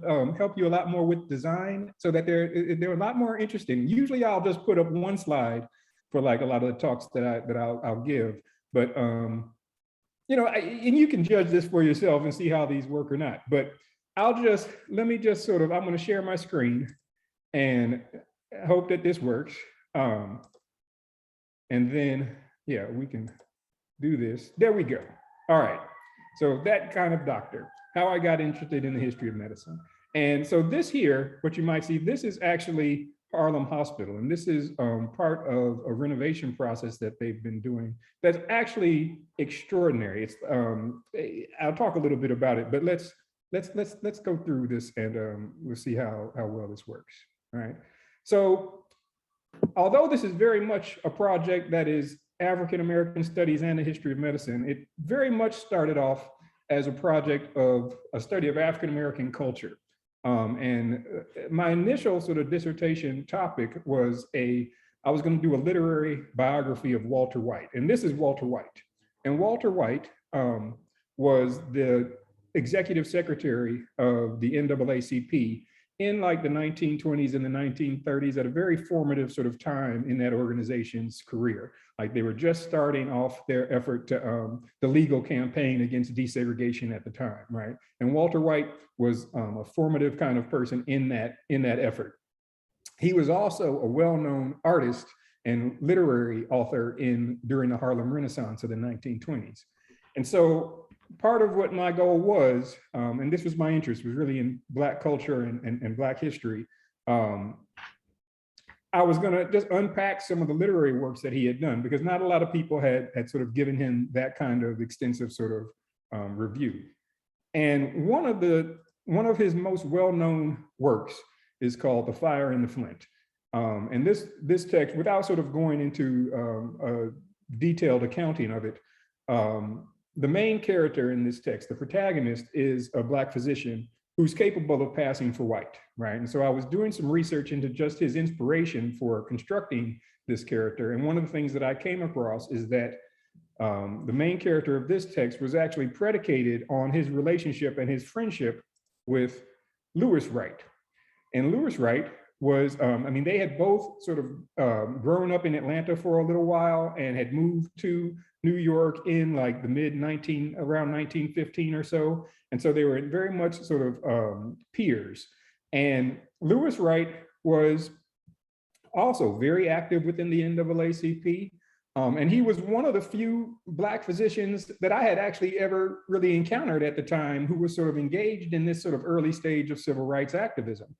help you a lot more with design so that they're a lot more interesting. Usually I'll just put up one slide for like a lot of the talks that I'll give, but and you can judge this for yourself and see how these work or not. But let me just I'm going to share my screen and hope that this works. And then, yeah, we can do this. There we go. All right. So that kind of doctor, how I got interested in the history of medicine. And so this here, what you might see, this is actually Harlem Hospital. And this is part of a renovation process that they've been doing that's actually extraordinary. It's I'll talk a little bit about it, but let's go through this and we'll see how well this works. All right. So although this is very much a project that is African-American studies and the history of medicine, it very much started off as a project of a study of African-American culture. And my initial sort of dissertation topic was I was going to do a literary biography of Walter White. And this is Walter White. And Walter White was the executive secretary of the NAACP in like the 1920s and the 1930s, at a very formative sort of time in that organization's career. Like they were just starting off their effort to the legal campaign against desegregation at the time, right? And Walter White was a formative kind of person in that effort. He was also a well-known artist and literary author during the Harlem Renaissance of the 1920s. And so part of what my goal was, and this was my interest, was really in Black culture and Black history. I was going to just unpack some of the literary works that he had done, because not a lot of people had sort of given him that kind of extensive sort of review. And one of his most well-known works is called The Fire in the Flint. And this text, without sort of going into a detailed accounting of it, the main character in this text, the protagonist, is a Black physician who's capable of passing for white, right? And so I was doing some research into just his inspiration for constructing this character. And one of the things that I came across is that the main character of this text was actually predicated on his relationship and his friendship with Lewis Wright. And Lewis Wright was, they had both sort of grown up in Atlanta for a little while and had moved to New York in like the around 1915 or so. And so they were very much sort of peers. And Lewis Wright was also very active within the NAACP. And he was one of the few Black physicians that I had actually ever really encountered at the time who was sort of engaged in this sort of early stage of civil rights activism.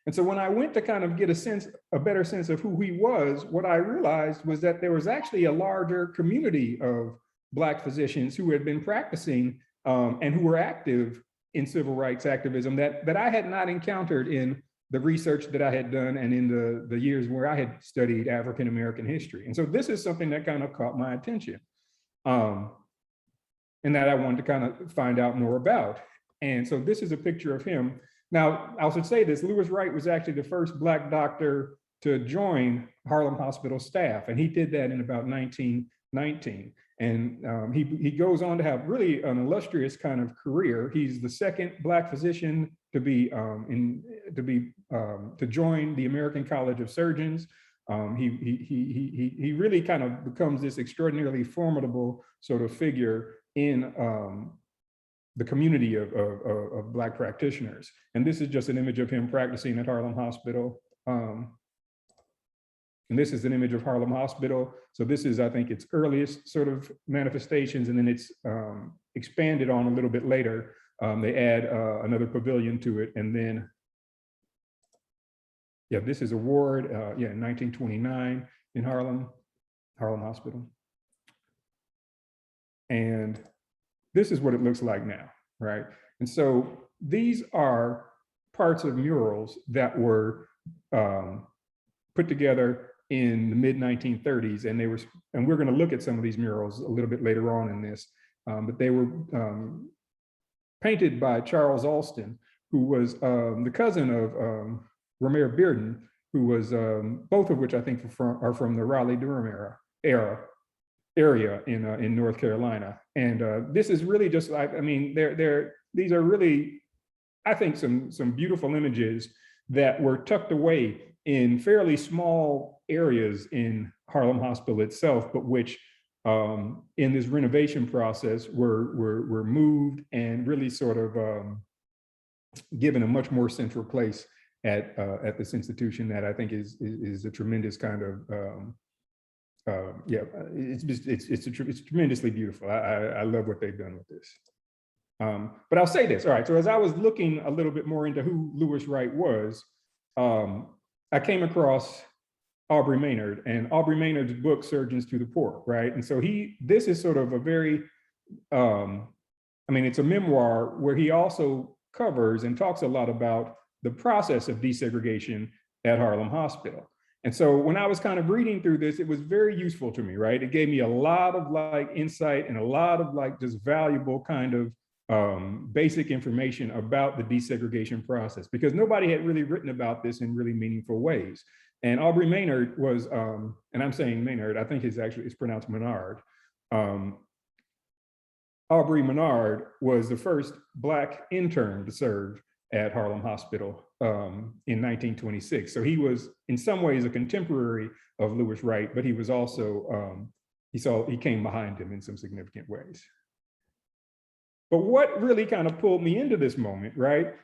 And so when I went to kind of get a better sense of who he was, what I realized was that there was actually a larger community of Black physicians who had been practicing and who were active in civil rights activism that I had not encountered in the research that I had done and in the years where I had studied African-American history. And so this is something that kind of caught my attention and that I wanted to kind of find out more about. And so this is a picture of him. Now, I should say this, Lewis Wright was actually the first Black doctor to join Harlem Hospital staff, and he did that in about 1919. And he goes on to have really an illustrious kind of career. He's the second Black physician to join the American College of Surgeons. He really kind of becomes this extraordinarily formidable sort of figure in the community of Black practitioners. And this is just an image of him practicing at Harlem Hospital. And this is an image of Harlem Hospital. So this is, I think, its earliest sort of manifestations, and then it's expanded on a little bit later. They add another pavilion to it, and then, yeah, this is a ward, in 1929 in Harlem Hospital. And this is what it looks like now, right? And so these are parts of murals that were put together in the mid-1930s, and we're going to look at some of these murals a little bit later on in this, but they were painted by Charles Alston, who was the cousin of Romare Bearden, who was both of which I think are from the Raleigh-Durham area in North Carolina. And this is really just like, these are really I think, some beautiful images that were tucked away in fairly small areas in Harlem Hospital itself, but which in this renovation process were moved and really sort of given a much more central place at this institution that I think is a tremendous kind of yeah, it's tremendously beautiful. I love what they've done with this. But I'll say this, all right, so as I was looking a little bit more into who Lewis Wright was, I came across Aubrey Maynard and Aubrey Maynard's book, Surgeons to the Poor, right? And so this is sort of a very, I mean, it's a memoir where he also covers and talks a lot about the process of desegregation at Harlem Hospital. And so when I was kind of reading through this, it was very useful to me, right? It gave me a lot of like insight and a lot of like just valuable kind of basic information about the desegregation process, because nobody had really written about this in really meaningful ways. And Aubrey Maynard was, and I'm saying Maynard, I think it's pronounced Menard. Aubrey Menard was the first Black intern to serve at Harlem Hospital in 1926. So he was in some ways a contemporary of Lewis Wright, but he was also, he came behind him in some significant ways. But what really kind of pulled me into this moment, right?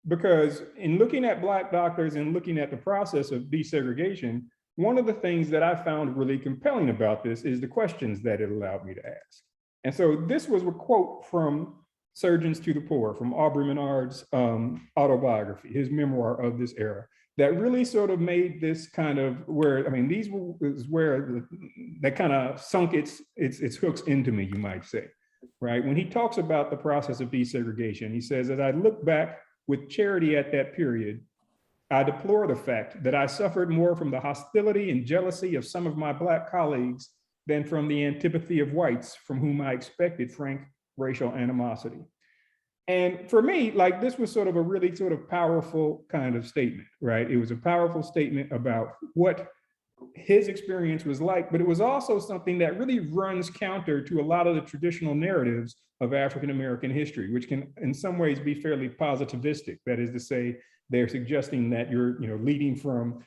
Because in looking at Black doctors and looking at the process of desegregation, one of the things that I found really compelling about this is the questions that it allowed me to ask. And so this was a quote from Surgeons to the Poor, from Aubrey Menard's autobiography, his memoir of this era, that really sort of made this kind of where, I mean, that kind of sunk its hooks into me, you might say, right? When he talks about the process of desegregation, he says, as I look back with charity at that period, I deplore the fact that I suffered more from the hostility and jealousy of some of my Black colleagues than from the antipathy of whites from whom I expected frank racial animosity. And for me, like, this was sort of a really sort of powerful kind of statement, right? It was a powerful statement about what his experience was like, but it was also something that really runs counter to a lot of the traditional narratives of African-American history, which can in some ways be fairly positivistic. That is to say, they're suggesting that you're leading from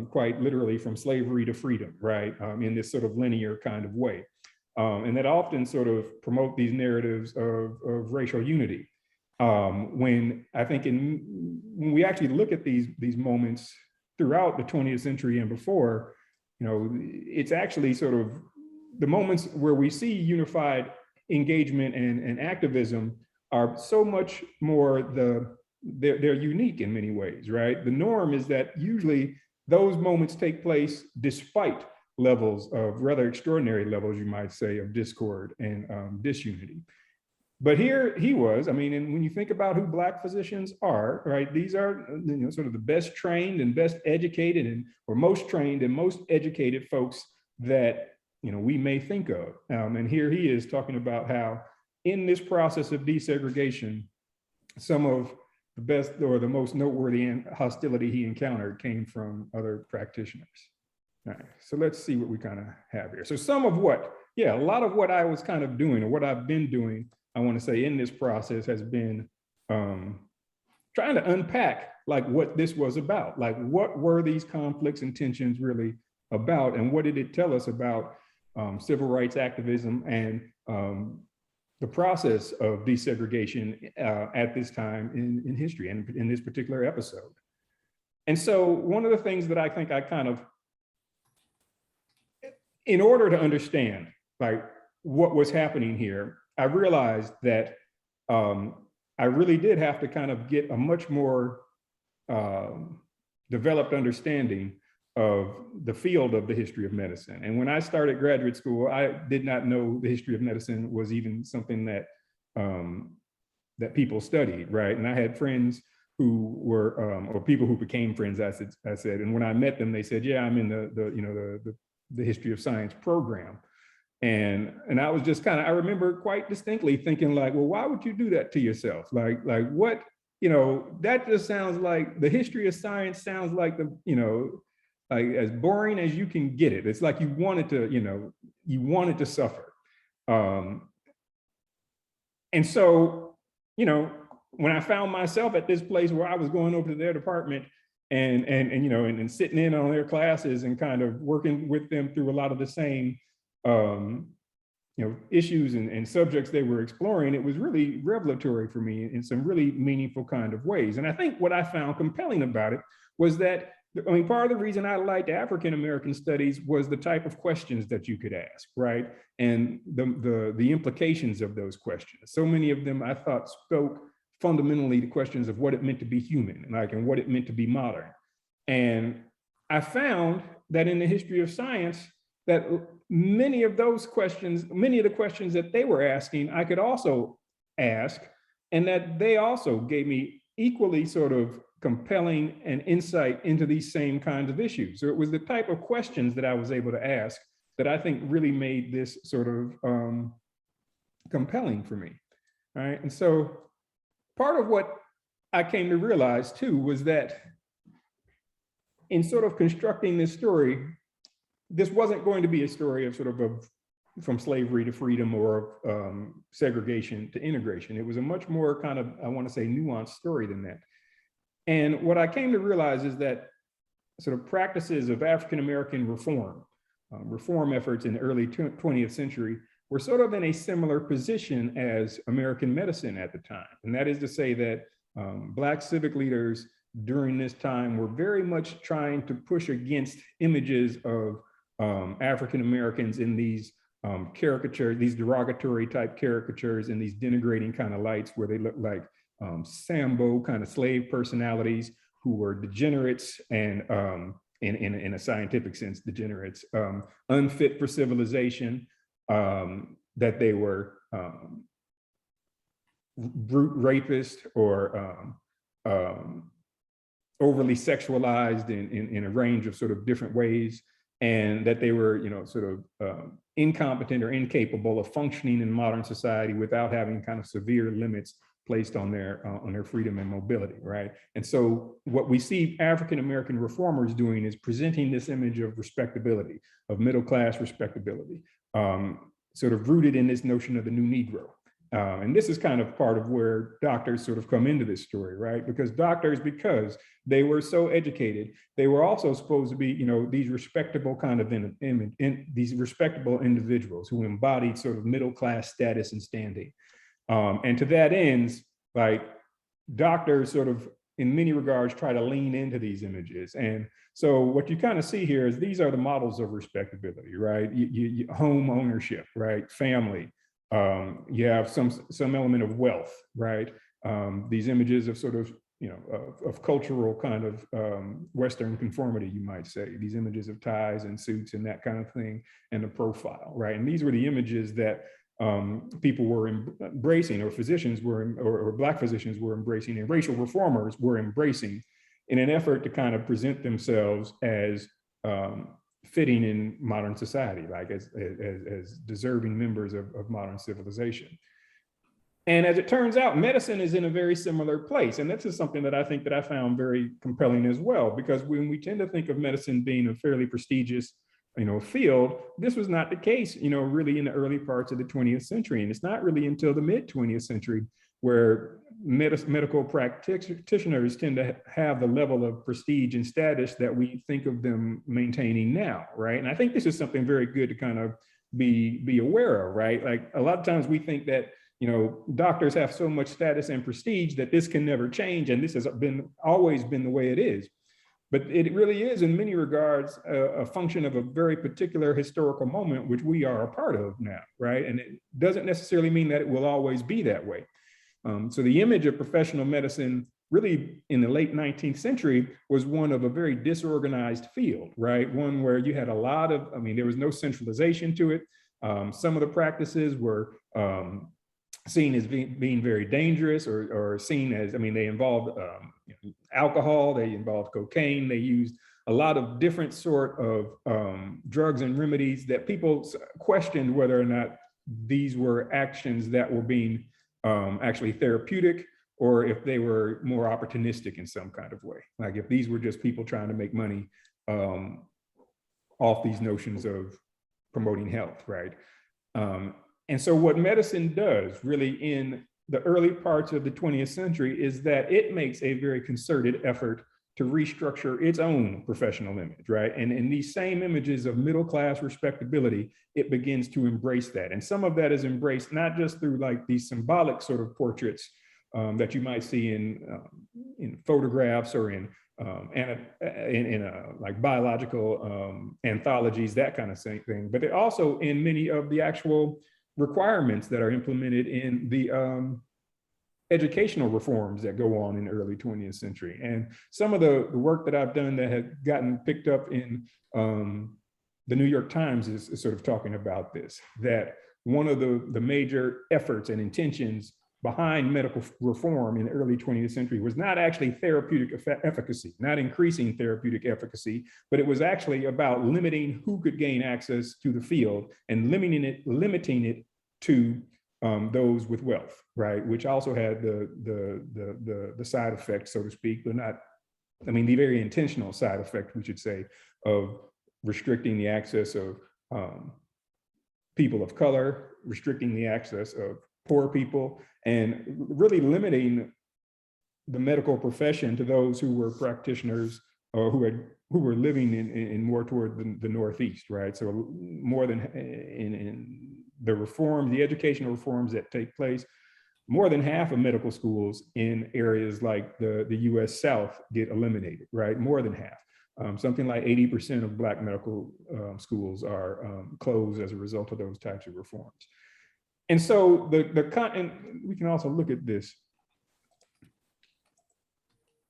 quite literally from slavery to freedom, right? In this sort of linear kind of way. And that often sort of promote these narratives of racial unity. When I think when we actually look at these moments throughout the 20th century and before, it's actually sort of the moments where we see unified engagement and activism are so much more they're unique in many ways, right? The norm is that usually those moments take place despite levels of rather extraordinary levels, you might say, of discord and disunity. But here he was, I mean, and when you think about who Black physicians are, right, these are sort of the best trained and best educated or most trained and most educated folks that we may think of. And here he is talking about how in this process of desegregation, some of the best or the most noteworthy hostility he encountered came from other practitioners. All right, so let's see what we kind of have here. So some of what, a lot of what I was kind of doing or what I've been doing, I want to say in this process has been trying to unpack like what this was about, like what were these conflicts and tensions really about, and what did it tell us about civil rights activism and the process of desegregation at this time in history and in this particular episode. And so one of the things that I think I kind of, in order to understand like what was happening here, I realized that I really did have to kind of get a much more developed understanding of the field of the history of medicine. And when I started graduate school, I did not know the history of medicine was even something that that people studied, right? And I had friends who were, or people who became friends, I said, and when I met them, they said, yeah, I'm in the history of science program. And I was just kind of, I remember quite distinctly thinking like, well, why would you do that to yourself? Like what, that just sounds like the history of science sounds like like as boring as you can get it. It's like you wanted to suffer. And so, when I found myself at this place where I was going over to their department and sitting in on their classes and kind of working with them through a lot of the same issues and subjects they were exploring, it was really revelatory for me in some really meaningful kind of ways. And I think what I found compelling about it was that, part of the reason I liked African-American studies was the type of questions that you could ask, right? And the implications of those questions. So many of them I thought spoke fundamentally to questions of what it meant to be human, and what it meant to be modern. And I found that in the history of science, that many of the questions that they were asking, I could also ask, and that they also gave me equally sort of compelling and insight into these same kinds of issues. So it was the type of questions that I was able to ask that I think really made this sort of compelling for me, right? And so part of what I came to realize too was that in sort of constructing this story, this wasn't going to be a story of from slavery to freedom or segregation to integration. It was a much more kind of, I want to say, nuanced story than that. And what I came to realize is that sort of practices of African-American reform efforts in the early 20th century were sort of in a similar position as American medicine at the time. And that is to say that Black civic leaders during this time were very much trying to push against images of African Americans in these caricatures, these derogatory type caricatures and these denigrating kind of lights where they look like Sambo kind of slave personalities who were degenerates and in a scientific sense, degenerates, unfit for civilization, that they were brute rapists or overly sexualized in a range of sort of different ways, and that they were, incompetent or incapable of functioning in modern society without having kind of severe limits placed on their freedom and mobility, right? And so what we see African-American reformers doing is presenting this image of respectability, of middle-class respectability, sort of rooted in this notion of the new Negro. And this is kind of part of where doctors sort of come into this story, right? Because doctors, because they were so educated, they were also supposed to be, these respectable kind of these respectable individuals who embodied sort of middle-class status and standing. And to that end, like, doctors sort of, in many regards, try to lean into these images. And so what you kind of see here is these are the models of respectability, right? Home ownership, right? Family. You have some element of wealth, right? These images of sort of, of cultural kind of Western conformity, you might say. These images of ties and suits and that kind of thing, and the profile, right? And these were the images that people were embracing, or physicians were, or Black physicians were embracing, and racial reformers were embracing, in an effort to kind of present themselves as fitting in modern society, like as deserving members of modern civilization. And as it turns out, medicine is in a very similar place. And this is something that I think that I found very compelling as well, because when we tend to think of medicine being a fairly prestigious field, this was not the case, really in the early parts of the 20th century. And it's not really until the mid 20th century where medical practitioners tend to have the level of prestige and status that we think of them maintaining now, right? And I think this is something very good to kind of be aware of, right? Like, a lot of times we think that, doctors have so much status and prestige that this can never change, and this has always been the way it is. But it really is, in many regards, a function of a very particular historical moment, which we are a part of now, right? And it doesn't necessarily mean that it will always be that way. So the image of professional medicine, really in the late 19th century, was one of a very disorganized field, right? One where you had a lot of, there was no centralization to it. Some of the practices were seen as being very dangerous, or seen as, they involved alcohol, they involved cocaine, they used a lot of different sort of drugs and remedies that people questioned whether or not these were actions that were being actually therapeutic, or if they were more opportunistic in some kind of way. Like, if these were just people trying to make money off these notions of promoting health, right? And so what medicine does really in the early parts of the 20th century is that it makes a very concerted effort to restructure its own professional image, right? And in these same images of middle-class respectability, it begins to embrace that. And some of that is embraced not just through like these symbolic sort of portraits that you might see in photographs or in like biological anthologies, that kind of thing, but it also in many of the actual requirements that are implemented in the educational reforms that go on in the early 20th century. And some of the work that I've done that had gotten picked up in the New York Times is sort of talking about this, that one of the major efforts and intentions behind medical reform in the early 20th century was not actually therapeutic efficacy, not increasing therapeutic efficacy, but it was actually about limiting who could gain access to the field and limiting it to those with wealth, right? Which also had the side effect, so to speak, but not, I mean, the very intentional side effect, we should say, of restricting the access of people of color, restricting the access of poor people, and really limiting the medical profession to those who were practitioners or who were living in more toward the Northeast, right? So more than in the reforms, the educational reforms that take place, more than half of medical schools in areas like the US South get eliminated, right? More than half. Something like 80% of Black medical schools are closed as a result of those types of reforms. And so and we can also look at this.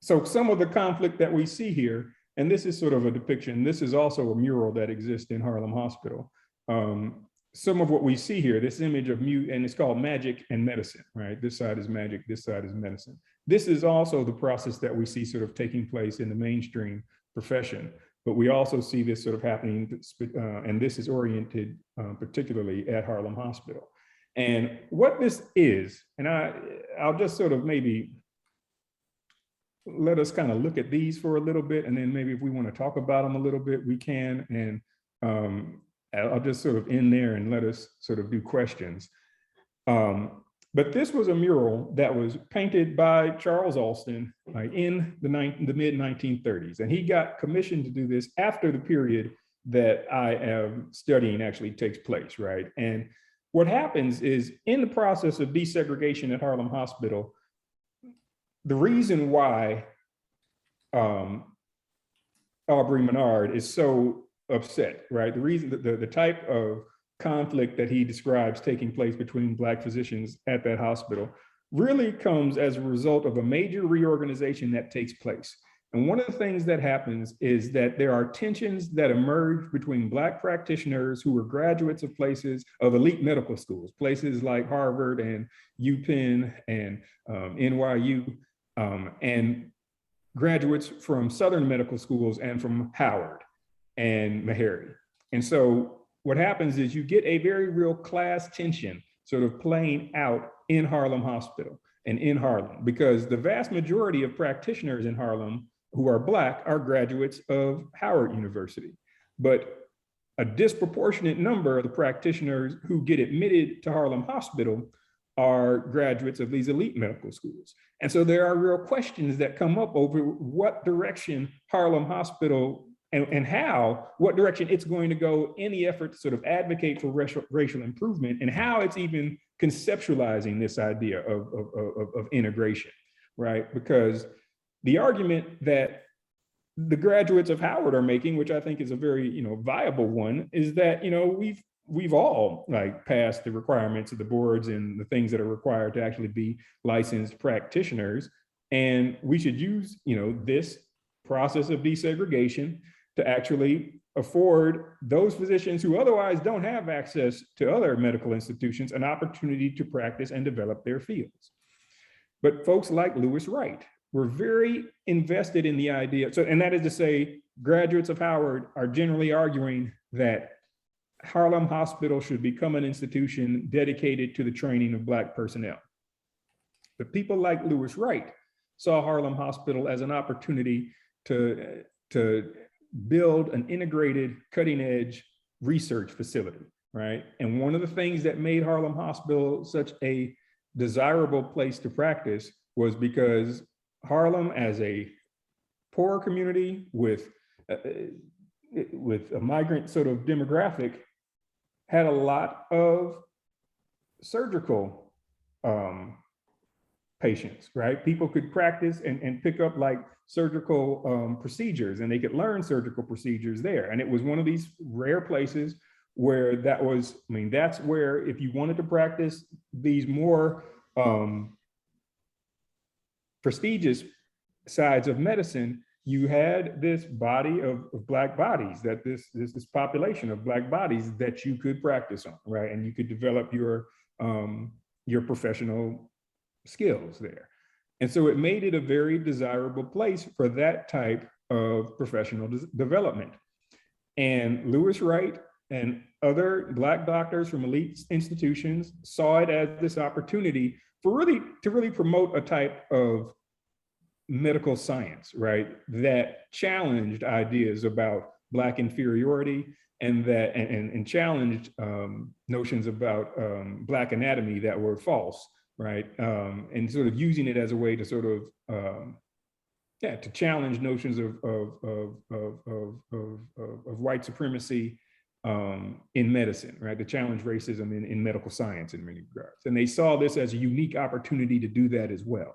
So some of the conflict that we see here, and this is sort of a depiction, this is also a mural that exists in Harlem Hospital. Some of what we see here, this image of and it's called Magic and Medicine, right? This side is magic, this side is medicine. This is also the process that we see sort of taking place in the mainstream profession, but we also see this sort of happening, and this is oriented particularly at Harlem Hospital. And what this is, and I'll just sort of maybe let us kind of look at these for a little bit, and then maybe if we want to talk about them a little bit, we can. And I'll just sort of end there and let us sort of do questions. But this was a mural that was painted by Charles Alston in the mid 1930s. And he got commissioned to do this after the period that I am studying actually takes place, right? And what happens is in the process of desegregation at Harlem Hospital, the reason why Aubrey Menard is so upset, right? The reason that the type of conflict that he describes taking place between Black physicians at that hospital really comes as a result of a major reorganization that takes place. And one of the things that happens is that there are tensions that emerge between Black practitioners who were graduates of elite medical schools, places like Harvard and UPenn and NYU, and graduates from Southern medical schools and from Howard and Meharry. And so what happens is you get a very real class tension sort of playing out in Harlem Hospital and in Harlem, because the vast majority of practitioners in Harlem who are Black are graduates of Howard University. But a disproportionate number of the practitioners who get admitted to Harlem Hospital are graduates of these elite medical schools. And so there are real questions that come up over what direction Harlem Hospital and what direction it's going to go in the effort to sort of advocate for racial improvement, and how it's even conceptualizing this idea of integration, right? Because the argument that the graduates of Howard are making, which I think is a very viable one, is that we've all passed the requirements of the boards and the things that are required to actually be licensed practitioners, and we should use this process of desegregation to actually afford those physicians who otherwise don't have access to other medical institutions an opportunity to practice and develop their fields. But folks like Lewis Wright were very invested in the idea. So, and that is to say, graduates of Howard are generally arguing that Harlem Hospital should become an institution dedicated to the training of Black personnel. But people like Lewis Wright saw Harlem Hospital as an opportunity to build an integrated, cutting-edge research facility, right? And one of the things that made Harlem Hospital such a desirable place to practice was because Harlem, as a poor community with a migrant sort of demographic, had a lot of surgical patients, right? People could practice and pick up like surgical procedures, and they could learn surgical procedures there. And it was one of these rare places where that was, I mean, that's where if you wanted to practice these more prestigious sides of medicine, you had this body of Black bodies, that this population of Black bodies that you could practice on, right? And you could develop your professional skills there. And so it made it a very desirable place for that type of professional development. And Lewis Wright and other Black doctors from elite institutions saw it as this opportunity to really promote a type of medical science, right, that challenged ideas about Black inferiority and that and challenged notions about Black anatomy that were false, right, and sort of using it as a way to sort of to challenge notions of white supremacy in medicine, right, to challenge racism in medical science in many regards. And they saw this as a unique opportunity to do that as well.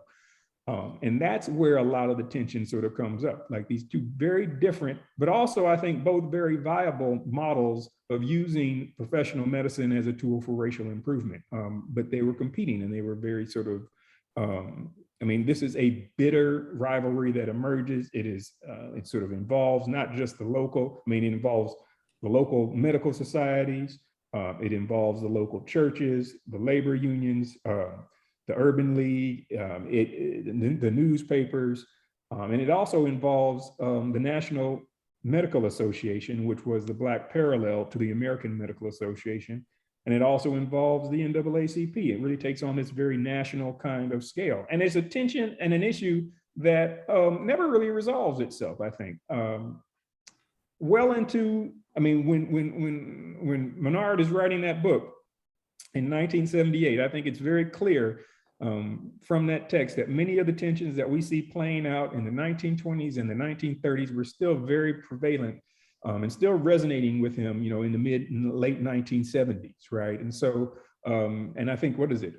And that's where a lot of the tension sort of comes up, like these two very different, but also I think both very viable models of using professional medicine as a tool for racial improvement. But they were competing, and they were very sort of, I mean, this is a bitter rivalry that emerges. It sort of involves not just the local, I mean, it involves the local medical societies, it involves the local churches, the labor unions, the Urban League, the newspapers, and it also involves the National Medical Association, which was the Black parallel to the American Medical Association, and it also involves the NAACP. It really takes on this very national kind of scale, and it's a tension and an issue that never really resolves itself, I think. Well into, I mean, when Menard is writing that book in 1978, I think it's very clear from that text that many of the tensions that we see playing out in the 1920s and the 1930s were still very prevalent and still resonating with him, you know, in the late 1970s, right? And so, and I think, what is it?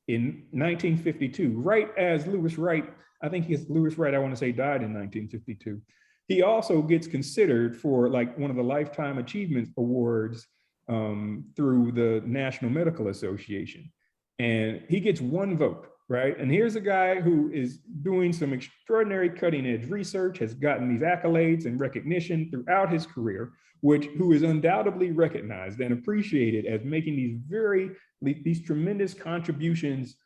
In 1952, right as Lewis Wright, I think Lewis Wright, I want to say, died in 1952. He also gets considered for like one of the Lifetime Achievement Awards through the National Medical Association. And he gets one vote, right? And here's a guy who is doing some extraordinary cutting edge research, has gotten these accolades and recognition throughout his career, who is undoubtedly recognized and appreciated as making these tremendous contributions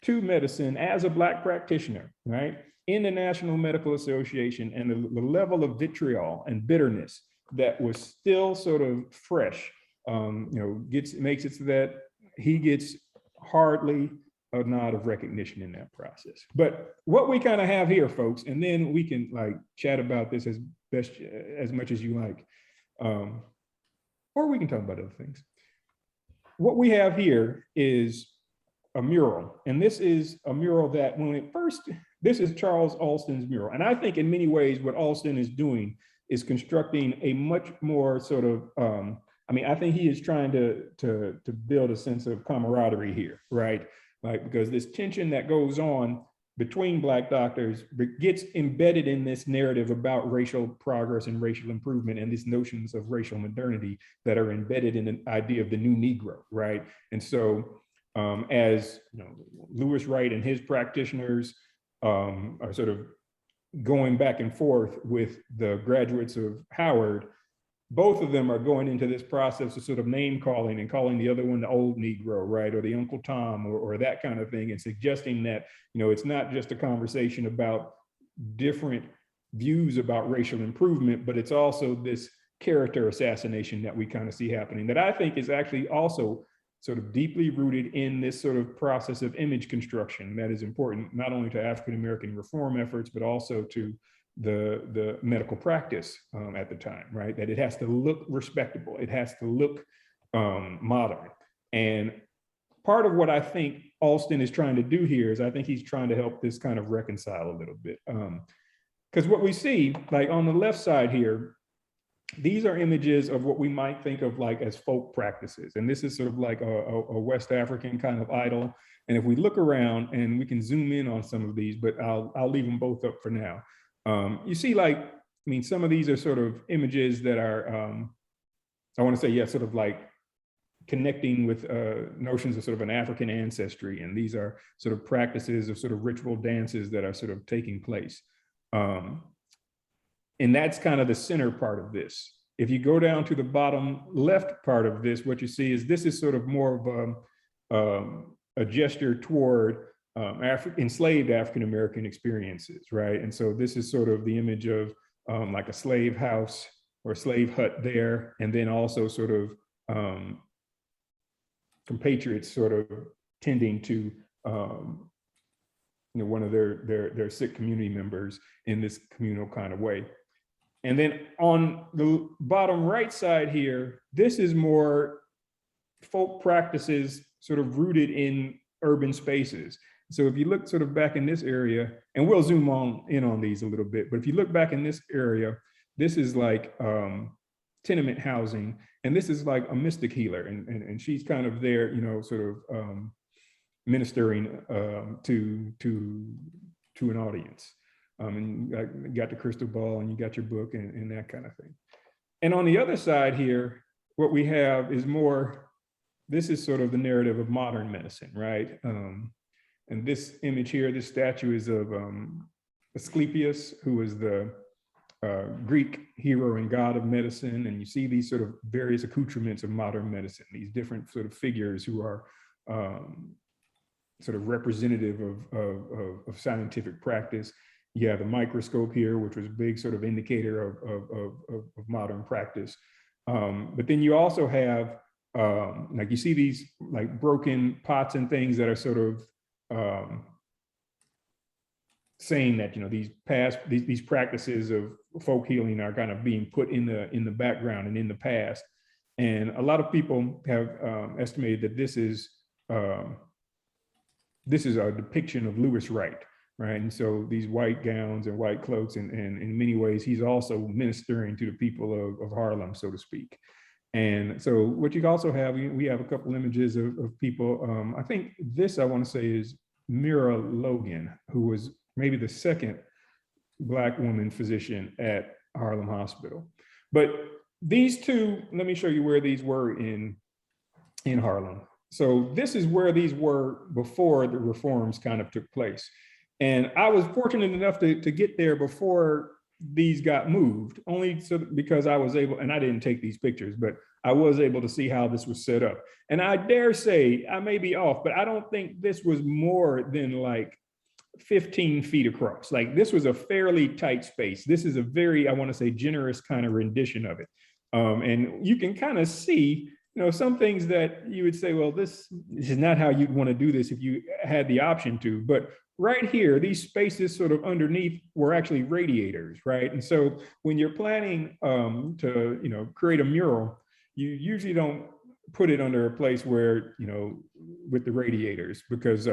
to medicine as a Black practitioner, right? In the National Medical Association, and the level of vitriol and bitterness that was still sort of fresh, you know, makes it so that he gets hardly a nod of recognition in that process. But what we kind of have here, folks, and then we can like chat about this as much as you like, or we can talk about other things. What we have here is a mural, and this is a mural that this is Charles Alston's mural. And I think in many ways what Alston is doing is constructing a much more sort of, I mean, I think he is trying to build a sense of camaraderie here, right? Like, because this tension that goes on between Black doctors gets embedded in this narrative about racial progress and racial improvement and these notions of racial modernity that are embedded in the idea of the new Negro, right? And so as you know, Lewis Wright and his practitioners are sort of going back and forth with the graduates of Howard, both of them are going into this process of sort of name calling and calling the other one the old Negro, right? Or the Uncle Tom or that kind of thing, and suggesting that, you know, it's not just a conversation about different views about racial improvement, but it's also this character assassination that we kind of see happening that I think is actually also sort of deeply rooted in this sort of process of image construction that is important, not only to African-American reform efforts, but also to the medical practice at the time, right? That it has to look respectable. It has to look modern. And part of what I think Alston is trying to do here is I think he's trying to help this kind of reconcile a little bit. Because what we see, like on the left side here, these are images of what we might think of like as folk practices. And this is sort of like a West African kind of idol. And if we look around, and we can zoom in on some of these, but I'll leave them both up for now. You see, like, I mean, some of these are sort of images that are, I want to say, yeah, sort of like connecting with notions of sort of an African ancestry. And these are sort of practices of sort of ritual dances that are sort of taking place. And that's kind of the center part of this. If you go down to the bottom left part of this, what you see is this is sort of more of a gesture toward enslaved African-American experiences, right? And so this is sort of the image of like a slave house or slave hut there, and then also sort of compatriots sort of tending to one of their sick community members in this communal kind of way. And then on the bottom right side here, this is more folk practices sort of rooted in urban spaces. So if you look sort of back in this area, and we'll zoom in on these a little bit, but if you look back in this area, this is like tenement housing, and this is like a mystic healer, and she's kind of there, sort of ministering to an audience. And you got the crystal ball, and you got your book, and that kind of thing. And on the other side here, what we have is more, this is sort of the narrative of modern medicine, right? And this image here, this statue is of Asclepius, who was the Greek hero and god of medicine. And you see these sort of various accoutrements of modern medicine, these different sort of figures who are sort of representative of scientific practice. You have the microscope here, which was a big sort of indicator of modern practice. But then you also have, like you see these like broken pots and things that are sort of saying that, these practices of folk healing are kind of being put in the background and in the past. And a lot of people have estimated that this is a depiction of Lewis Wright. Right. And so these white gowns and white cloaks, and in many ways, he's also ministering to the people of Harlem, so to speak. And so what you also have, we have a couple images of people. I think this, I want to say, is Mira Logan, who was maybe the second Black woman physician at Harlem Hospital. But these two, let me show you where these were in Harlem. So this is where these were before the reforms kind of took place. And I was fortunate enough to get there before these got moved, only so because I was able, and I didn't take these pictures, but I was able to see how this was set up. And I dare say, I may be off, but I don't think this was more than like 15 feet across. Like, this was a fairly tight space. This is a very, I want to say, generous kind of rendition of it. And you can kind of see, some things that you would say, well, this is not how you'd want to do this if you had the option to. But right here, these spaces sort of underneath were actually radiators, right? And so when you're planning to, create a mural, you usually don't put it under a place where, with the radiators, because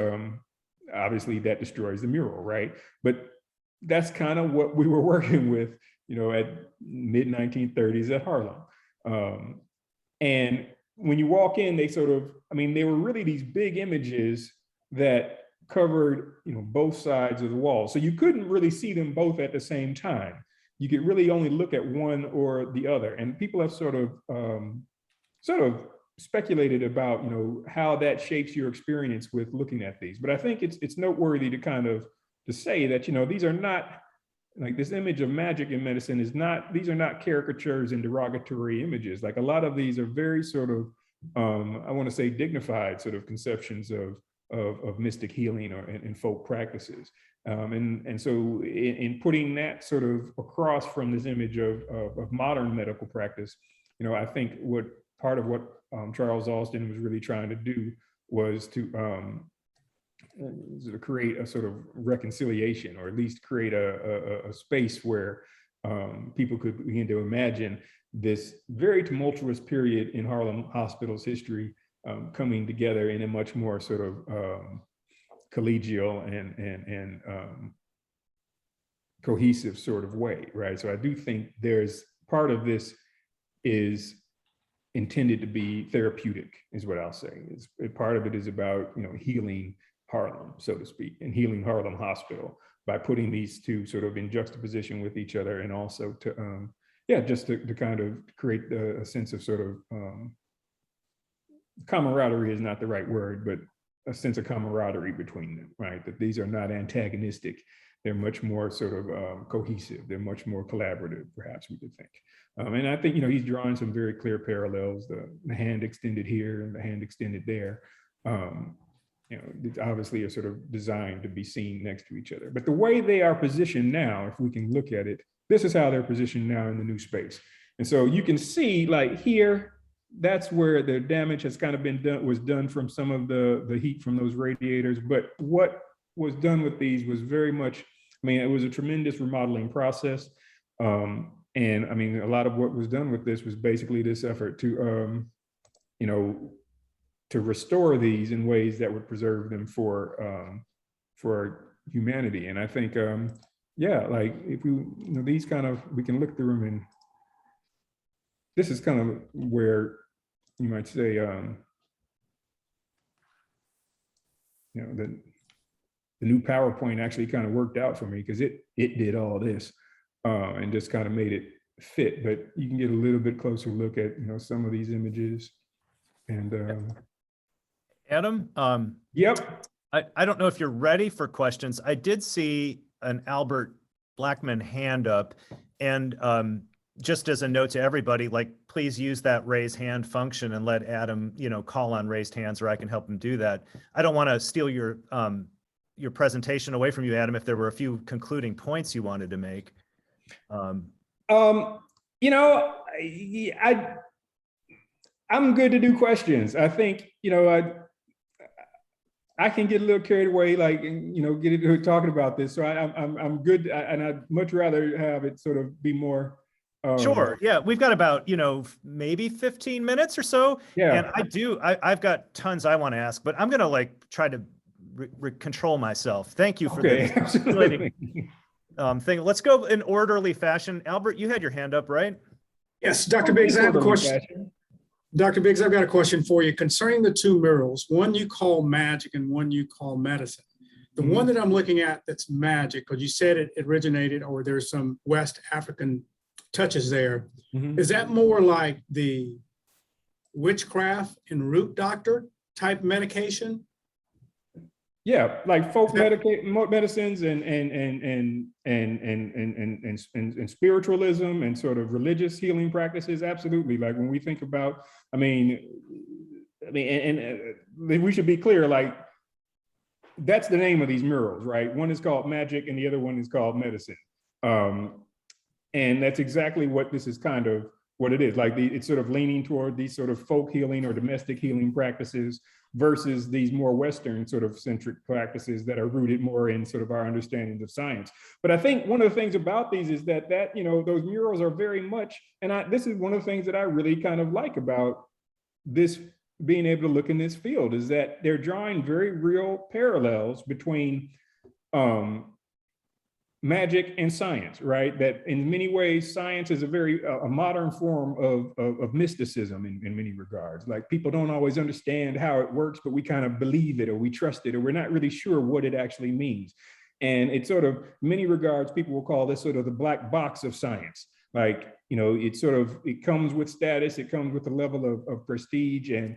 obviously that destroys the mural, right? But that's kind of what we were working with, at mid-1930s at Harlem. And when you walk in, they sort of, they were really these big images that covered, both sides of the wall. So you couldn't really see them both at the same time. You could really only look at one or the other. And people have sort of speculated about, how that shapes your experience with looking at these. But I think it's noteworthy to say that, these are not, like, this image of magic in medicine these are not caricatures and derogatory images. Like, a lot of these are very sort of, I want to say, dignified sort of conceptions of mystic healing and folk practices. And so in putting that sort of across from this image of modern medical practice, I think part of what Charles Alston was really trying to do was to create a sort of reconciliation, or at least create a space where people could begin to imagine this very tumultuous period in Harlem Hospital's history coming together in a much more sort of collegial and cohesive sort of way, right? So I do think there's part of this is intended to be therapeutic, is what I'll say. Part of it is about, healing Harlem, so to speak, and healing Harlem Hospital by putting these two sort of in juxtaposition with each other, and also to, just to kind of create a sense of sort of camaraderie is not the right word, but a sense of camaraderie between them, right? That these are not antagonistic. They're much more sort of cohesive. They're much more collaborative, perhaps we could think. And I think, he's drawing some very clear parallels, the hand extended here and the hand extended there. It's obviously are sort of designed to be seen next to each other. But the way they are positioned now, if we can look at it, this is how they're positioned now in the new space. And so you can see, like here, that's where the damage has kind of was done from some of the heat from those radiators. But what was done with these was very much, it was a tremendous remodeling process. And a lot of what was done with this was basically this effort to, to restore these in ways that would preserve them for humanity. And I think, like if we, these kind of, we can look through them, and this is kind of where you might say, the new PowerPoint actually kind of worked out for me, because it did all this and just kind of made it fit. But you can get a little bit closer look at some of these images. And Adam, yep. I don't know if you're ready for questions. I did see an Albert Blackman hand up, and just as a note to everybody, like, please use that raise hand function and let Adam, call on raised hands, or I can help him do that. I don't want to steal your presentation away from you, Adam, if there were a few concluding points you wanted to make. I'm good to do questions. I think, I can get a little carried away, like, get into talking about this. So I'm good. And I'd much rather have it sort of be more. Sure. Yeah. We've got about, maybe 15 minutes or so. Yeah. And I've got tons I want to ask, but I'm going to try to control myself. Thank you for this. Absolutely. Thing. Let's go in orderly fashion. Albert, you had your hand up, right? Yes, Dr. Biggs, I have a question. Dr. Biggs, I've got a question for you concerning the two murals. One you call magic and one you call medicine. The one that I'm looking at that's magic, because you said it originated, or there's some West African touches there. Is that more like the witchcraft and root doctor type medication? Yeah, like folk medicines and spiritualism and sort of religious healing practices. Absolutely. Like when we think about, and we should be clear, like that's the name of these murals, right? One is called magic and the other one is called medicine. And that's exactly what this is kind of what it is. Like it's sort of leaning toward these sort of folk healing or domestic healing practices versus these more Western sort of centric practices that are rooted more in sort of our understandings of science. But I think one of the things about these is that those murals are very much, and this is one of the things that I really kind of like about this, being able to look in this field, is that they're drawing very real parallels between magic and science, right? That in many ways, science is a modern form of mysticism in many regards. Like people don't always understand how it works, but we kind of believe it or we trust it, or we're not really sure what it actually means. And it's sort of, many regards, people will call this sort of the black box of science. Like, it comes with status, it comes with a level of prestige, and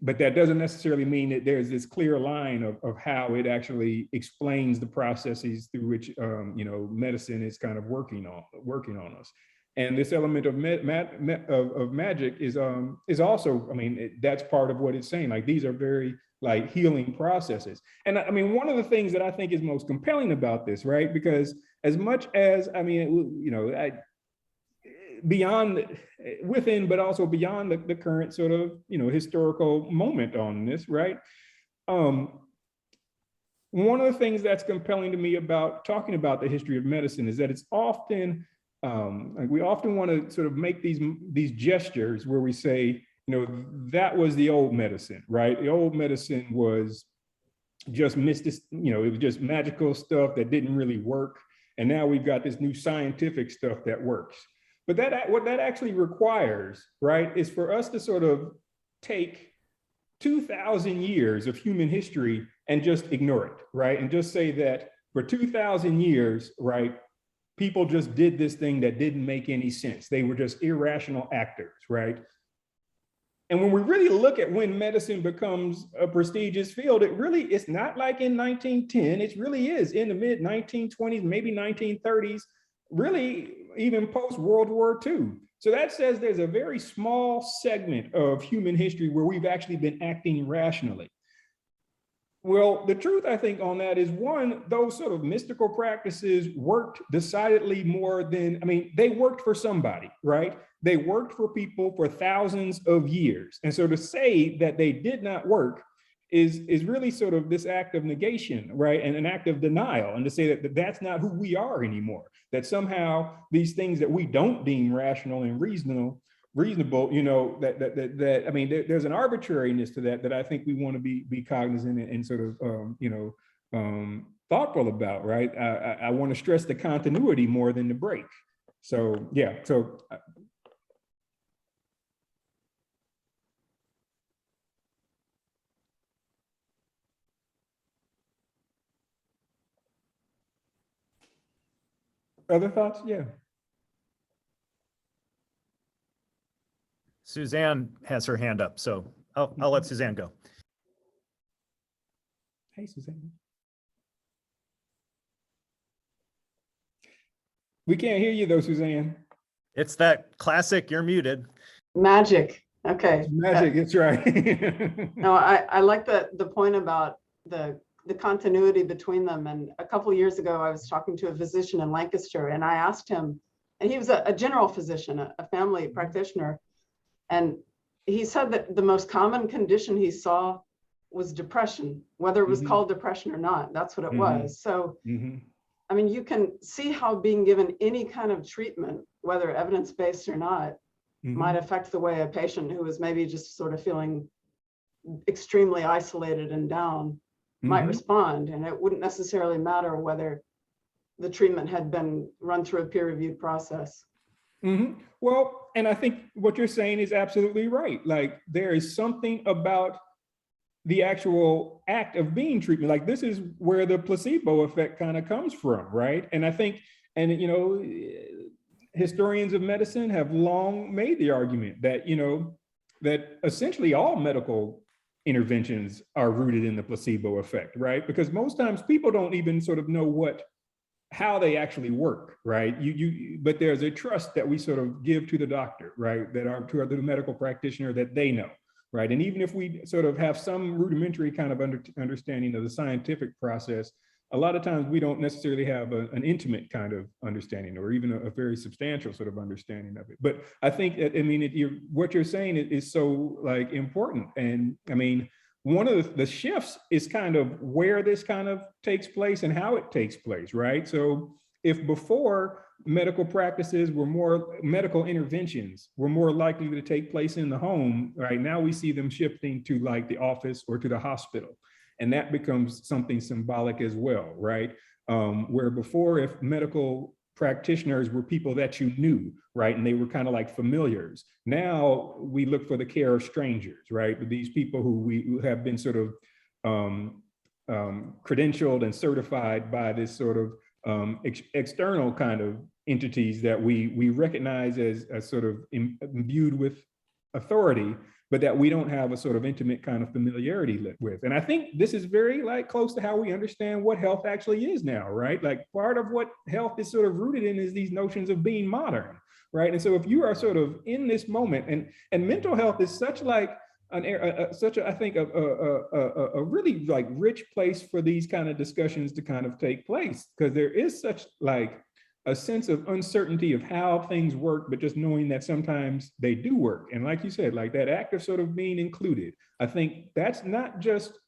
but that doesn't necessarily mean that there's this clear line of how it actually explains the processes through which medicine is kind of working on us. And this element of magic is also, that's part of what it's saying. Like these are very like healing processes. And one of the things that I think is most compelling about this, right? Because as much as beyond, within, but also beyond the current sort of, historical moment on this, right? One of the things that's compelling to me about talking about the history of medicine is that it's often, like we often want to sort of make these gestures where we say, that was the old medicine, right? The old medicine was just mystic, it was just magical stuff that didn't really work. And now we've got this new scientific stuff that works. But what that actually requires, right, is for us to sort of take 2,000 years of human history and just ignore it, right? And just say that for 2,000 years, right, people just did this thing that didn't make any sense. They were just irrational actors, right? And when we really look at when medicine becomes a prestigious field, it's not like in 1910, it really is in the mid 1920s, maybe 1930s, really even post World War II. So that says there's a very small segment of human history where we've actually been acting rationally. Well, the truth, I think, on that is, one, those sort of mystical practices worked decidedly more than, they worked for somebody, right? They worked for people for thousands of years. And so to say that they did not work is really sort of this act of negation, right? And an act of denial, and to say that that's not who we are anymore, that somehow these things that we don't deem rational and reasonable, there's an arbitrariness to that I think we want to be cognizant and sort of, thoughtful about, right? I want to stress the continuity more than the break. So, yeah, so. Other thoughts? Yeah. Suzanne has her hand up, so I'll let Suzanne go. Hey, Suzanne. We can't hear you though, Suzanne. It's that classic, you're muted. Magic. Okay. Magic, that's right. No, I like the point about the continuity between them. And a couple of years ago, I was talking to a physician in Lancaster, and I asked him, and he was a general physician, a family practitioner. And he said that the most common condition he saw was depression, whether it was called depression or not. That's what it was. So, you can see how being given any kind of treatment, whether evidence-based or not, might affect the way a patient who is maybe just sort of feeling extremely isolated and down might respond. And it wouldn't necessarily matter whether the treatment had been run through a peer-reviewed process. Well, and I think what you're saying is absolutely right. Like, there is something about the actual act of being treatment. Like, this is where the placebo effect kind of comes from, right? And I think, historians of medicine have long made the argument that, that essentially all medical interventions are rooted in the placebo effect, right? Because most times people don't even sort of know how they actually work, right? But there's a trust that we sort of give to the doctor, right? To the medical practitioner, that they know, right? And even if we sort of have some rudimentary kind of understanding of the scientific process, a lot of times we don't necessarily have an intimate kind of understanding, or even a very substantial sort of understanding of it. But I think, what you're saying is so important. And one of the shifts is kind of where this kind of takes place and how it takes place, right? So if before medical interventions were more likely to take place in the home, right now we see them shifting to the office or to the hospital. And that becomes something symbolic as well, right? Where before, if medical practitioners were people that you knew, right? And they were kind of like familiars. Now we look for the care of strangers, right? These people who have been sort of credentialed and certified by this sort of external kind of entities that we recognize as sort of imbued with authority, but that we don't have a sort of intimate kind of familiarity with. And I think this is very close to how we understand what health actually is now, right? Like, part of what health is sort of rooted in is these notions of being modern, right? And so if you are sort of in this moment, and mental health is such I think a really rich place for these kind of discussions to kind of take place, because there is such a sense of uncertainty of how things work, but just knowing that sometimes they do work. And like you said, that act of sort of being included, I think that's not just,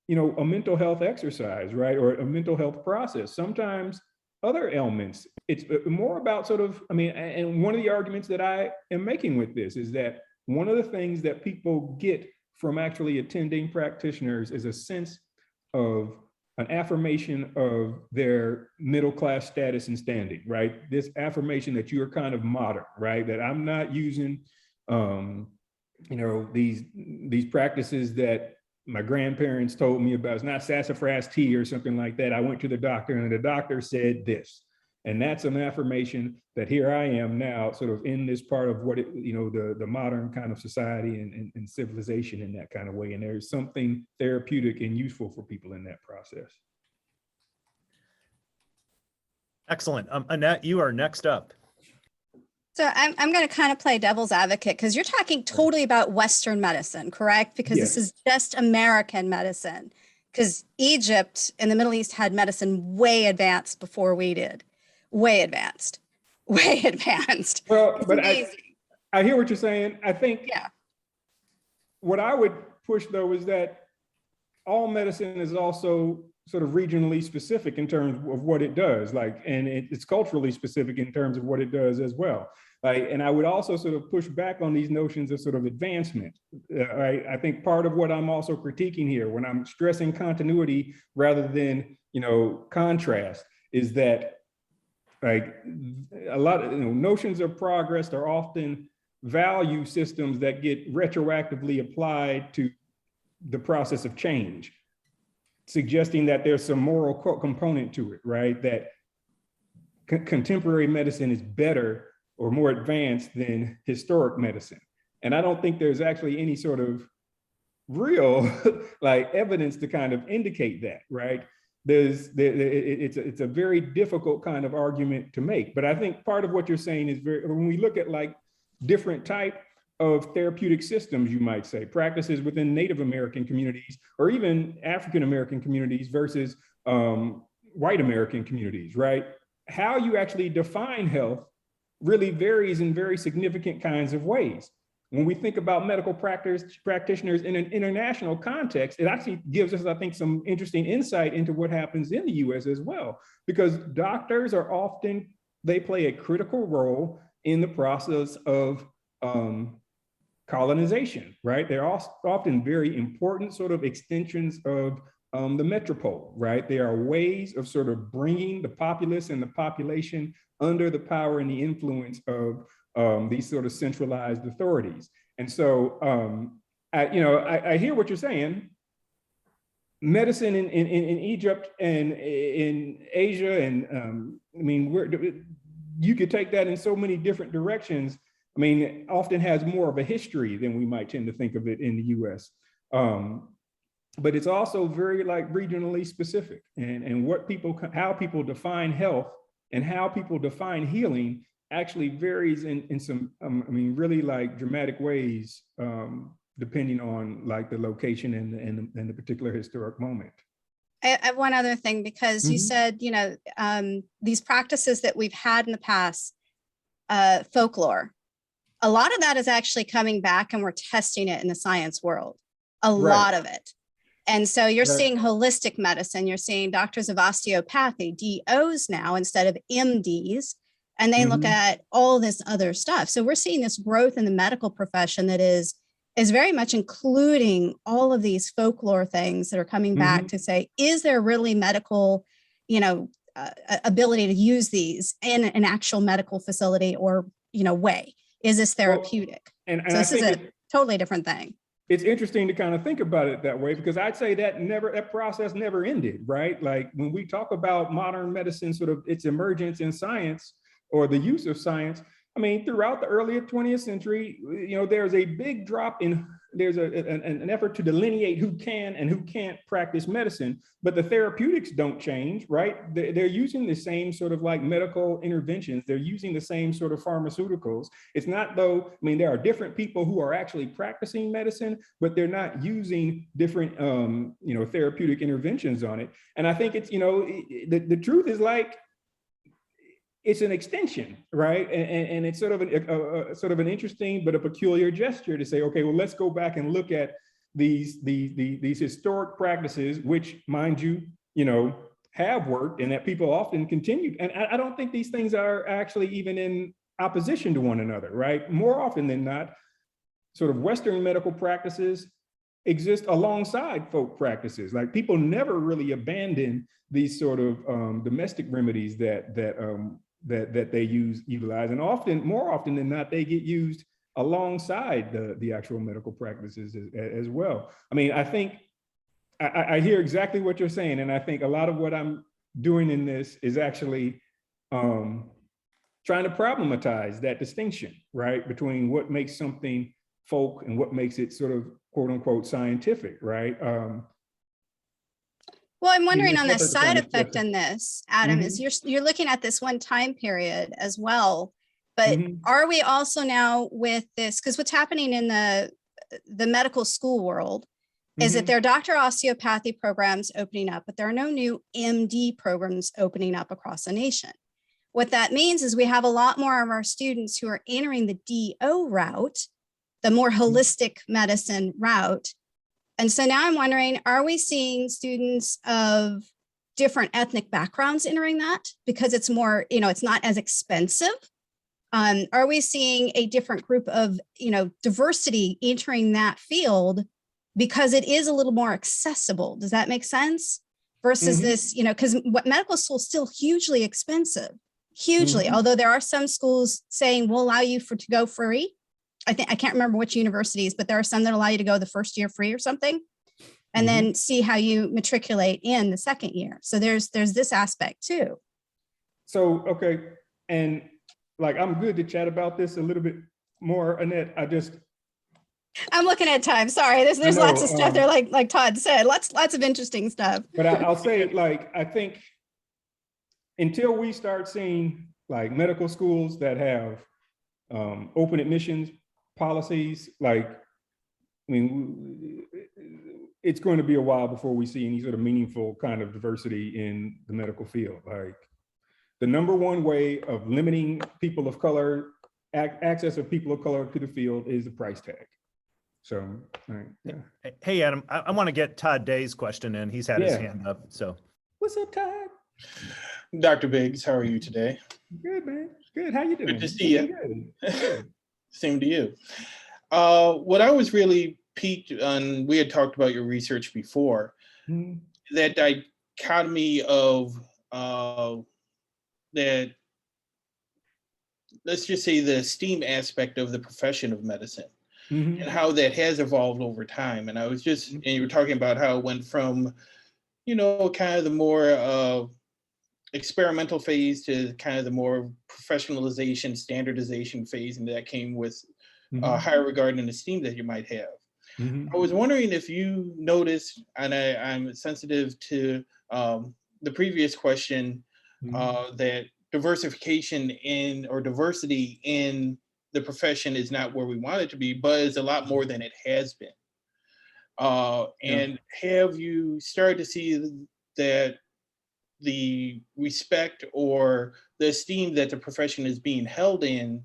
a mental health exercise, right? Or a mental health process. Sometimes other ailments, it's more about sort of, and one of the arguments that I am making with this is that one of the things that people get from actually attending practitioners is a sense of an affirmation of their middle-class status and standing, right? This affirmation that you are kind of modern, right? That I'm not using, these practices that my grandparents told me about. It's not sassafras tea or something like that. I went to the doctor and the doctor said this. And that's an affirmation that here I am now, sort of in this part of what the modern kind of society and civilization in that kind of way. And there's something therapeutic and useful for people in that process. Excellent. Annette, you are next up. So I'm going to kind of play devil's advocate because you're talking totally about Western medicine, correct? Because Yes. this is just American medicine. Because Egypt and the Middle East had medicine way advanced before we did. Way advanced. Way advanced. Well, It's but amazing. I hear what you're saying. I think Yeah. what I would push though is that all medicine is also sort of regionally specific in terms of what it does, and it's culturally specific in terms of what it does as well. And I would also sort of push back on these notions of sort of advancement. I think part of what I'm also critiquing here when I'm stressing continuity rather than, contrast is that a lot of notions of progress are often value systems that get retroactively applied to the process of change, suggesting that there's some moral component to it, right? That contemporary medicine is better or more advanced than historic medicine. And I don't think there's actually any sort of real evidence to kind of indicate that, right? It's a very difficult kind of argument to make. But I think part of what you're saying is when we look at different type of therapeutic systems, you might say, practices within Native American communities or even African American communities versus white American communities, right? How you actually define health really varies in very significant kinds of ways. When we think about medical practitioners in an international context, it actually gives us, I think, some interesting insight into what happens in the US as well, because doctors are often, they play a critical role in the process of colonization, right? They're often very important sort of extensions of the metropole, right? They are ways of sort of bringing the populace and the population under the power and the influence of these sort of centralized authorities. And so, I hear what you're saying. Medicine in Egypt and in Asia, and you could take that in so many different directions. Often has more of a history than we might tend to think of it in the US. But it's also very regionally specific, and how people define health and how people define healing actually varies in some, really dramatic ways, depending on the location and the particular historic moment. I have one other thing, because you said, these practices that we've had in the past, folklore, a lot of that is actually coming back and we're testing it in the science world, a lot of it. And so you're seeing holistic medicine, you're seeing doctors of osteopathy, DOs now instead of MDs, and they look at all this other stuff. So we're seeing this growth in the medical profession that is very much including all of these folklore things that are coming back to say, is there really medical, ability to use these in an actual medical facility or, way? Is this therapeutic? Well, and so I this is think a totally different thing. It's interesting to kind of think about it that way, because I'd say that process never ended, right? When we talk about modern medicine, sort of its emergence in science or the use of science, throughout the early 20th century, there's a big drop in, there's an effort to delineate who can and who can't practice medicine, but the therapeutics don't change, right? They're using the same sort of medical interventions. They're using the same sort of pharmaceuticals. It's not though, there are different people who are actually practicing medicine, but they're not using different, therapeutic interventions on it. And I think it's, the truth is it's an extension, right? And it's sort of an interesting but a peculiar gesture to say, okay, well, let's go back and look at these historic practices, which, mind you, have worked and that people often continue. And I don't think these things are actually even in opposition to one another, right? More often than not, sort of Western medical practices exist alongside folk practices. Like people never really abandon these sort of domestic remedies that they utilize, and more often than not, they get used alongside the actual medical practices as well. I mean, I think I hear exactly what you're saying, and I think a lot of what I'm doing in this is actually trying to problematize that distinction, right, between what makes something folk and what makes it sort of quote unquote scientific, right? Well, I'm wondering Yeah, on the that's the side kind of effect stuff. in this, Adam, is you're looking at this one time period as well. But are we also now with this, because what's happening in the medical school world is that there are doctor osteopathy programs opening up, but there are no new MD programs opening up across the nation. What that means is we have a lot more of our students who are entering the DO route, the more holistic medicine route. And so now I'm wondering, are we seeing students of different ethnic backgrounds entering that because it's more, it's not as expensive? Are we seeing a different group of, diversity entering that field because it is a little more accessible? Does that make sense? Versus this, because what medical school is still hugely expensive, hugely. Although there are some schools saying we'll allow you to go free. I can't remember which universities, but there are some that allow you to go the first year free or something, and then see how you matriculate in the second year. So there's this aspect too. So, okay. And like, I'm good to chat about this a little bit more, Annette. I'm looking at time. Sorry, there's lots of stuff there, like Todd said, lots of interesting stuff. But I'll say, like, I think until we start seeing like medical schools that have open admissions policies, like, I mean, it's going to be a while before we see any sort of meaningful kind of diversity in the medical field. Like, the number one way of limiting people of color, access of people of color to the field is the price tag. So, right, yeah. Hey, Adam, I want to get Todd Day's question in. He's had his hand up, so. What's up, Todd? Dr. Biggs, how are you today? Good, man. Good. How you doing? Good to see you. Good. Same to you. What I was really piqued on, we had talked about your research before, that dichotomy of that, let's just say the STEAM aspect of the profession of medicine and how that has evolved over time. And I was just, and you were talking about how it went from, kind of the more experimental phase to kind of the more professionalization, standardization phase, and that came with higher regard and esteem that you might have. I was wondering if you noticed, and I'm sensitive to the previous question, that diversification or diversity in the profession is not where we want it to be, but is a lot more than it has been. And have you started to see that the respect or the esteem that the profession is being held in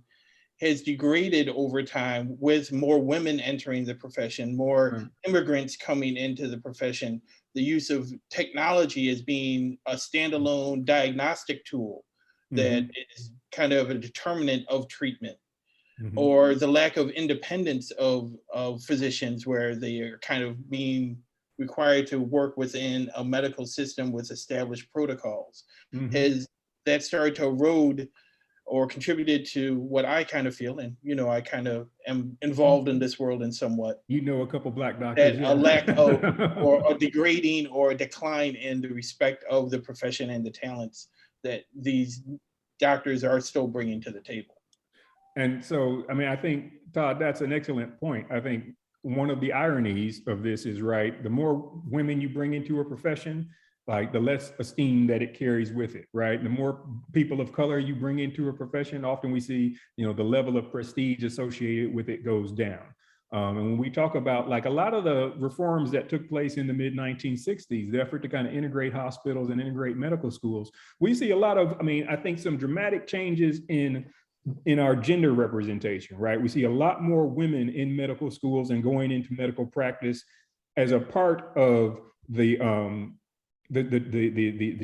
has degraded over time with more women entering the profession, more immigrants coming into the profession, the use of technology as being a standalone diagnostic tool that is kind of a determinant of treatment, or the lack of independence of physicians where they are kind of being required to work within a medical system with established protocols. Has that started to erode or contributed to what I kind of feel, and I kind of am involved in this world in somewhat. A couple Black doctors. That a lack of, or a degrading or a decline in the respect of the profession and the talents that these doctors are still bringing to the table. And so, I mean, I think, Todd, that's an excellent point. I think one of the ironies of this is, right, the more women you bring into a profession, like the less esteem that it carries with it, right? The more people of color you bring into a profession, often we see, the level of prestige associated with it goes down. And when we talk about like a lot of the reforms that took place in the mid 1960s, the effort to kind of integrate hospitals and integrate medical schools, we see a lot of, I think some dramatic changes in our gender representation, right? We see a lot more women in medical schools and going into medical practice as a part of the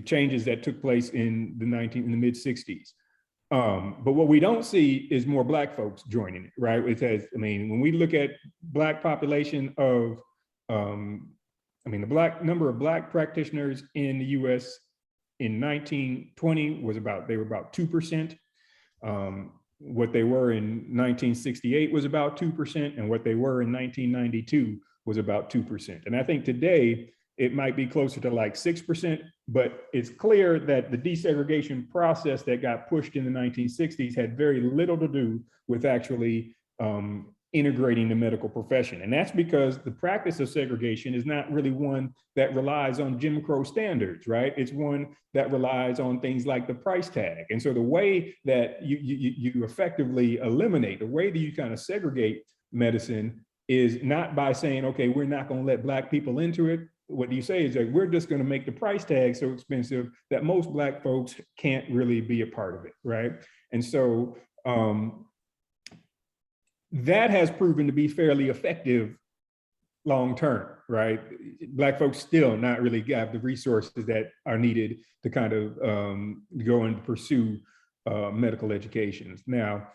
changes that took place in the mid 60s. But what we don't see is more Black folks joining it, right? It says, I mean, when we look at Black population of, the Black number of Black practitioners in the US in 1920 was about, they were about 2%. What they were in 1968 was about 2%, and what they were in 1992 was about 2%. And I think today it might be closer to like 6%, but it's clear that the desegregation process that got pushed in the 1960s had very little to do with actually integrating the medical profession. And that's because the practice of segregation is not really one that relies on Jim Crow standards, right? It's one that relies on things like the price tag. And so the way that you effectively eliminate, the way that you kind of segregate medicine is not by saying, okay, we're not going to let Black people into it. What you say is that we're just going to make the price tag so expensive that most Black folks can't really be a part of it, right? And so that has proven to be fairly effective long-term, right? Black folks still not really have the resources that are needed to kind of go and pursue medical educations. Now,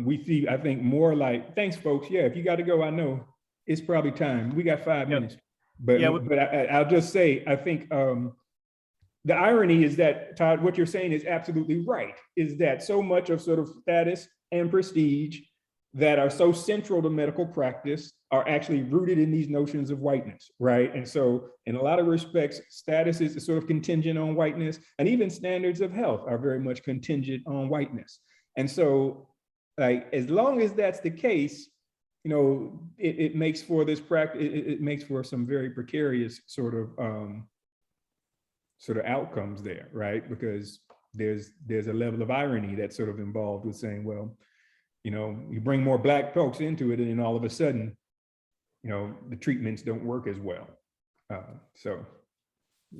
we see, I think, more like, thanks folks, yeah, if you got to go, I know it's probably time. We got 5 minutes. But, yeah, but I'll just say, I think the irony is that, Todd, what you're saying is absolutely right, is that so much of sort of status and prestige that are so central to medical practice are actually rooted in these notions of whiteness, right? And so in a lot of respects, status is sort of contingent on whiteness, and even standards of health are very much contingent on whiteness. And so, like, as long as that's the case, you know, it makes for this practice, it makes for some very precarious sort of outcomes there, right? Because there's a level of irony that's sort of involved with saying, well, you know, you bring more Black folks into it, and then all of a sudden, you know, the treatments don't work as well.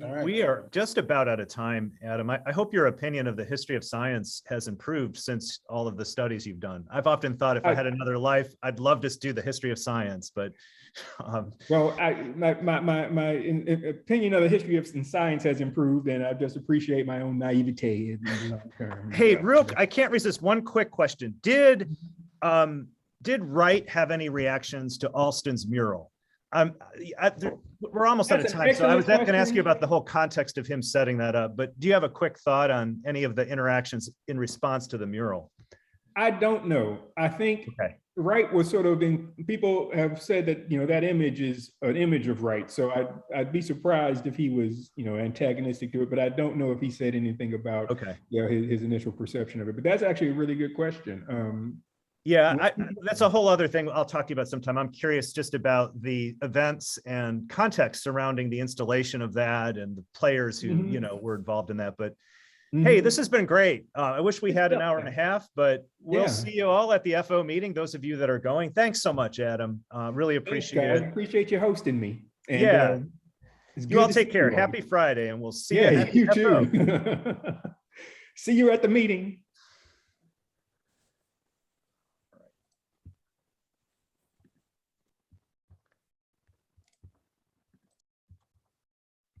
All right. We are just about out of time, Adam. I hope your opinion of the history of science has improved since all of the studies you've done. I've often thought if I had another life, I'd love to do the history of science, but. Well, my opinion of the history of science has improved, and I just appreciate my own naivete in the long term. Hey, I can't resist one quick question. Did Wright have any reactions to Alston's mural? We're almost out of time, so I was going to ask you about the whole context of him setting that up, but do you have a quick thought on any of the interactions in response to the mural? I don't know. I think Wright was sort of people have said that, you know, that image is an image of Wright. So I'd be surprised if he was, you know, antagonistic to it, but I don't know if he said anything about you know, his initial perception of it. But that's actually a really good question. Yeah, that's a whole other thing I'll talk to you about sometime. I'm curious just about the events and context surrounding the installation of that and the players who, you know, were involved in that. But hey, this has been great. I wish we had an hour and a half, but we'll see you all at the FO meeting. Those of you that are going, thanks so much, Adam. Really appreciate it. I appreciate you hosting me. And, you all take care. Happy Friday, and we'll see you at you the FO. too. See you at the meeting.